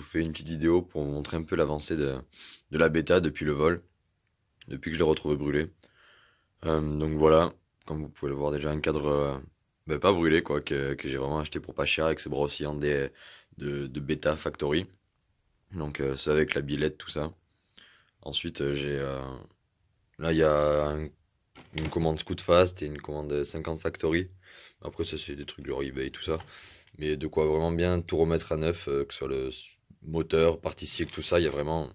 fais une petite vidéo pour vous montrer un peu l'avancée de la bêta depuis le vol, depuis que je l'ai retrouvé brûlé. Donc voilà, comme vous pouvez le voir déjà, un cadre pas brûlé quoi, que j'ai vraiment acheté pour pas cher avec ce bras oscillant de Beta Factory. Donc c'est avec la billette, tout ça. Ensuite là il y a une commande Scoot Fast et une commande 50 Factory. Après ça c'est des trucs genre eBay, tout ça. Mais de quoi vraiment bien tout remettre à neuf, que ce soit le moteur, partie cycle, tout ça, il y a vraiment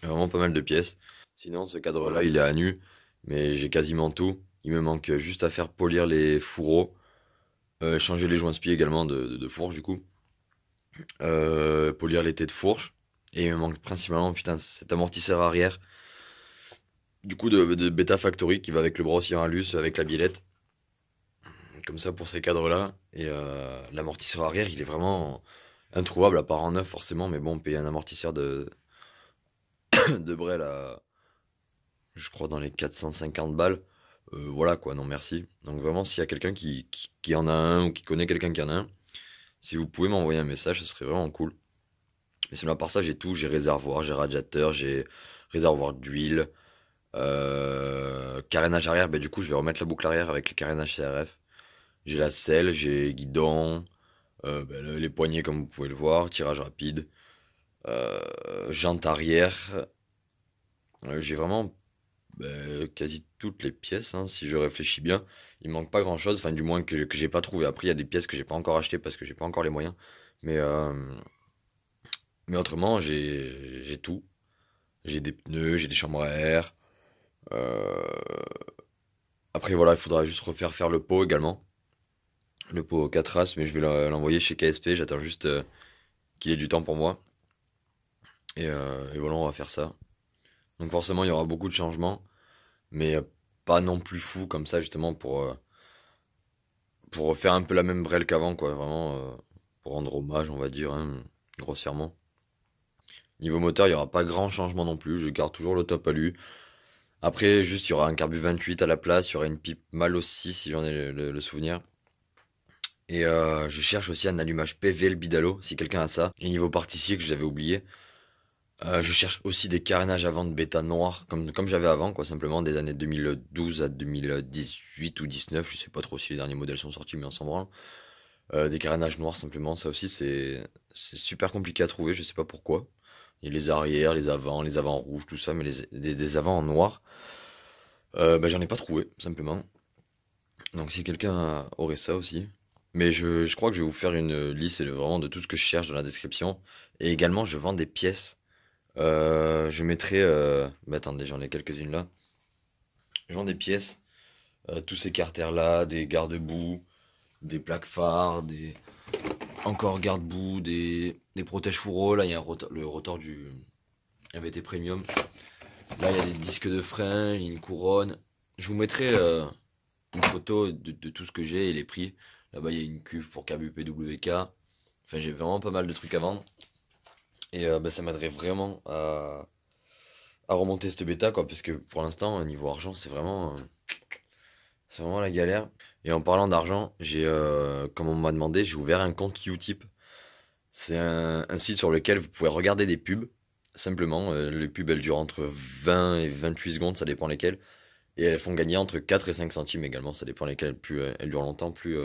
pas mal de pièces. Sinon, ce cadre-là, il est à nu, mais j'ai quasiment tout. Il me manque juste à faire polir les fourreaux, changer les joints-spi également de fourche, du coup, polir les têtes de fourche. Et il me manque principalement, putain, cet amortisseur arrière, du coup, de Beta Factory qui va avec le bras aussi en alus, avec la biellette. Comme ça pour ces cadres-là. Et l'amortisseur arrière, il est vraiment introuvable, à part en neuf forcément, mais bon, payer un amortisseur de Brel à, je crois, dans les 450 balles, voilà quoi, non merci. Donc vraiment, s'il y a quelqu'un qui en a un, ou qui connaît quelqu'un qui en a un, si vous pouvez m'envoyer un message, ce serait vraiment cool. Mais sinon, à part ça, j'ai tout, j'ai réservoir, j'ai radiateur, j'ai réservoir d'huile, carénage arrière, bah du coup, je vais remettre la boucle arrière avec le carénage CRF. J'ai la selle, j'ai guidon, les poignées comme vous pouvez le voir, tirage rapide, jante arrière. J'ai vraiment quasi toutes les pièces, hein, si je réfléchis bien. Il manque pas grand-chose, enfin du moins que j'ai pas trouvé. Après, il y a des pièces que j'ai pas encore achetées parce que j'ai pas encore les moyens. Mais, euh, mais autrement, j'ai tout. J'ai des pneus, j'ai des chambres à air. euh, Après, voilà, il faudra juste refaire faire le pot également. Le pot 4 As, mais je vais l'envoyer chez KSP. J'attends juste qu'il ait du temps pour moi. Et voilà, on va faire ça. Donc forcément, il y aura beaucoup de changements, mais pas non plus fou comme ça, justement, pour refaire un peu la même brelle qu'avant, quoi. Vraiment, pour rendre hommage, on va dire, hein, grossièrement. Niveau moteur, il n'y aura pas grand changement non plus. Je garde toujours le top alu. Après, juste, il y aura un carbu 28 à la place. Il y aura une pipe mal aussi, si j'en ai le souvenir. Et je cherche aussi un allumage PVL Bidalo, si quelqu'un a ça. Et niveau partition que j'avais oublié. Je cherche aussi des carénages avant de bêta noir, comme j'avais avant, quoi, simplement, des années 2012 à 2018 ou 19, je sais pas trop si les derniers modèles sont sortis, mais on s'en branle. Des carénages noirs, simplement, ça aussi, c'est super compliqué à trouver, je sais pas pourquoi. Il y a les arrières, les avants rouges, tout ça, mais des avants en noir, j'en ai pas trouvé, simplement. Donc si quelqu'un aurait ça aussi. Mais je crois que je vais vous faire une liste vraiment de tout ce que je cherche dans la description. Et également, je vends des pièces. Je mettrai. Attendez, j'en ai quelques-unes là. Je vends des pièces. Tous ces carters-là, des garde-boue, des plaques phares, des. Encore garde-boue, des protèges fourreaux. Là, il y a le rotor du MVT Premium. Là, il y a des disques de frein, une couronne. Je vous mettrai une photo de tout ce que j'ai et les prix. Là-bas, il y a une cuve pour carbu PWK. Enfin, j'ai vraiment pas mal de trucs à vendre. Et ça m'aiderait vraiment à remonter cette bêta, quoi, parce que pour l'instant, niveau argent, c'est vraiment la galère. Et en parlant d'argent, comme on m'a demandé, j'ai ouvert un compte Utip. C'est un site sur lequel vous pouvez regarder des pubs, simplement. Les pubs, elles durent entre 20 et 28 secondes, ça dépend lesquelles. Et elles font gagner entre 4 et 5 centimes également, ça dépend lesquelles. Plus elles durent longtemps, plus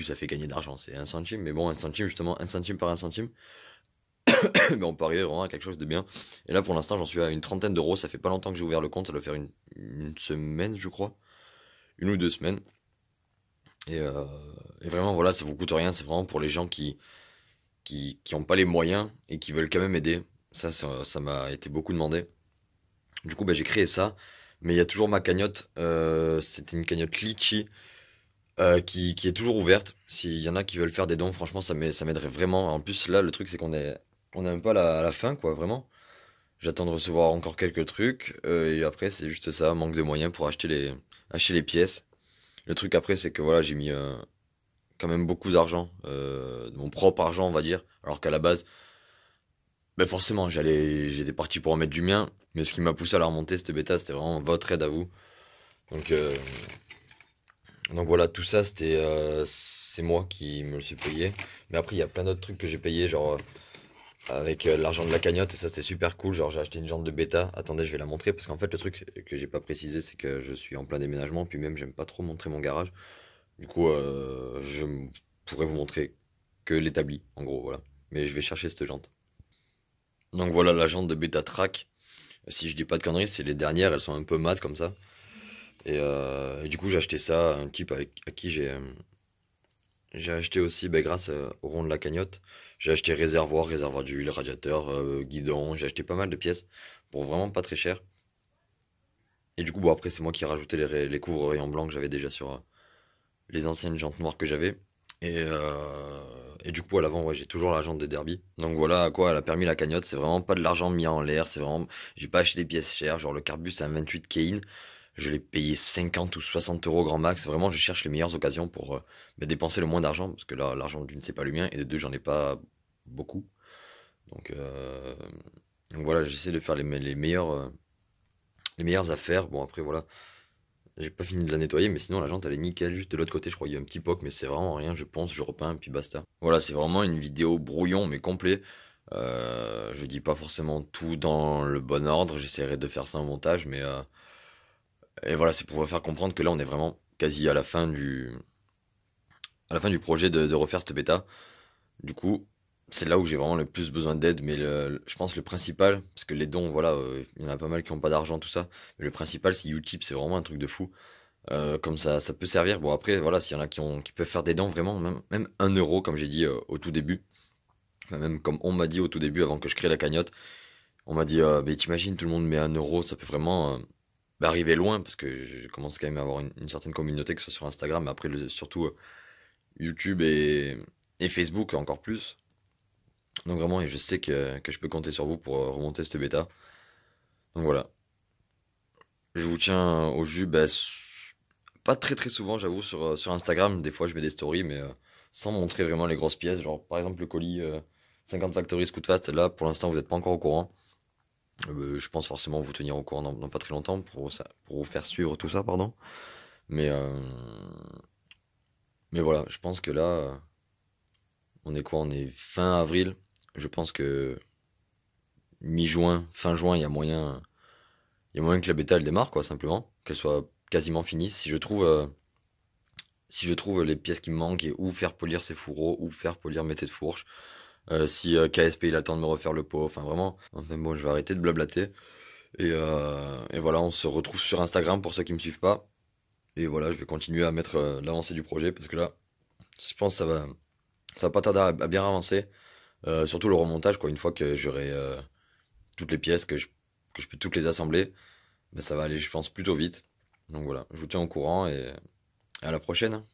ça fait gagner d'argent. C'est un centime, mais bon, un centime, justement, un centime par un centime. Mais on peut arriver vraiment à quelque chose de bien. Et là, pour l'instant, j'en suis à une trentaine d'euros. Ça fait pas longtemps que j'ai ouvert le compte. Ça doit faire une semaine, je crois. Une ou 2 semaines. Et, euh, et vraiment, voilà, ça vous coûte rien. C'est vraiment pour les gens qui ont pas les moyens et qui veulent quand même aider. Ça m'a été beaucoup demandé. Du coup, j'ai créé ça. Mais il y a toujours ma cagnotte. C'était une cagnotte Litchi qui est toujours ouverte. S'il y en a qui veulent faire des dons, franchement, ça m'aiderait vraiment. En plus, là, le truc, c'est on est un peu à la fin, quoi, vraiment. J'attends de recevoir encore quelques trucs. Et après, c'est juste ça, manque de moyens pour acheter les pièces. Le truc après, c'est que voilà, j'ai mis quand même beaucoup d'argent, de mon propre argent, on va dire. Alors qu'à la base, forcément, j'étais parti pour en mettre du mien. Mais ce qui m'a poussé à la remonter, cette bêta, c'était vraiment votre aide à vous. Donc, euh, donc voilà, tout ça, c'est moi qui me le suis payé. Mais après, il y a plein d'autres trucs que j'ai payé, genre. avec l'argent de la cagnotte et ça c'était super cool. Genre j'ai acheté une jante de bêta. Attendez, je vais la montrer parce qu'en fait le truc que j'ai pas précisé c'est que je suis en plein déménagement puis même j'aime pas trop montrer mon garage. Du coup pourrais vous montrer que l'établi en gros voilà. Mais je vais chercher cette jante. Donc voilà la jante de bêta track. Si je dis pas de conneries, c'est les dernières, elles sont un peu mates comme ça. Et du coup j'ai acheté ça à un type à qui j'ai acheté aussi, bah, grâce au rond de la cagnotte, j'ai acheté réservoir d'huile, radiateur, guidon, j'ai acheté pas mal de pièces pour vraiment pas très cher. Et du coup, bon, après, c'est moi qui ai rajouté les couvre-rayons blancs que j'avais déjà sur les anciennes jantes noires que j'avais. Et du coup, à l'avant, ouais, j'ai toujours la jante de Derby. Donc voilà à quoi elle a permis la cagnotte. C'est vraiment pas de l'argent mis en l'air. C'est vraiment, j'ai pas acheté des pièces chères. Genre le Carbus, c'est un 28 Kein. Je l'ai payé 50 ou 60 euros grand max. Vraiment, je cherche les meilleures occasions pour bah, dépenser le moins d'argent. Parce que là, l'argent d'une, c'est pas le mien. Et de deux, j'en ai pas beaucoup. Donc, euh, donc voilà, j'essaie de faire les meilleures affaires. Bon, après, voilà. J'ai pas fini de la nettoyer, mais sinon la jante elle est nickel. Juste de l'autre côté, je crois qu'il y a un petit poc, mais c'est vraiment rien. Je pense, je repeins, puis basta. Voilà, c'est vraiment une vidéo brouillon, mais complet. Je dis pas forcément tout dans le bon ordre. J'essaierai de faire ça en montage, mais et voilà, c'est pour vous faire comprendre que là, on est vraiment quasi à la fin du projet de refaire cette bêta. Du coup, c'est là où j'ai vraiment le plus besoin d'aide, mais je pense le principal, parce que les dons, voilà, il y en a pas mal qui ont pas d'argent, tout ça. Mais le principal, c'est Utip, c'est vraiment un truc de fou. Comme ça peut servir. Bon, après, voilà, s'il y en a qui peuvent faire des dons, vraiment, même 1 euro, comme j'ai dit au tout début, enfin, même comme on m'a dit au tout début, avant que je crée la cagnotte, on m'a dit, mais t'imagines, tout le monde met 1 euro, ça peut vraiment bah, arriver loin, parce que je commence quand même à avoir une certaine communauté, que ce soit sur Instagram, mais après, surtout YouTube et Facebook encore plus. Donc vraiment, et je sais que je peux compter sur vous pour remonter cette bêta. Donc voilà. Je vous tiens au jus, bah, pas très très souvent, j'avoue, sur Instagram. Des fois, je mets des stories, mais sans montrer vraiment les grosses pièces. Genre, par exemple, le colis 50 Factory Scoot Fast, là, pour l'instant, vous n'êtes pas encore au courant. Je pense forcément vous tenir au courant dans pas très longtemps pour vous faire suivre tout ça, pardon. Mais, euh, mais voilà, je pense que là, on est quoi? On est fin avril. Je pense que mi-juin, fin juin, il y a moyen que la bêta elle démarre, quoi, simplement. Qu'elle soit quasiment finie. Si je trouve les pièces qui me manquent et où faire polir ces fourreaux, où faire polir mes têtes de fourche, si KSP il attend de me refaire le pot, enfin vraiment. Enfin bon, je vais arrêter de blablater. Et voilà, on se retrouve sur Instagram pour ceux qui me suivent pas. Et voilà, je vais continuer à mettre l'avancée du projet parce que là, je pense que ça va pas tarder à bien avancer. Surtout le remontage, quoi, une fois que j'aurai toutes les pièces, que je peux toutes les assembler, mais ça va aller, je pense, plutôt vite. Donc voilà, je vous tiens au courant et à la prochaine.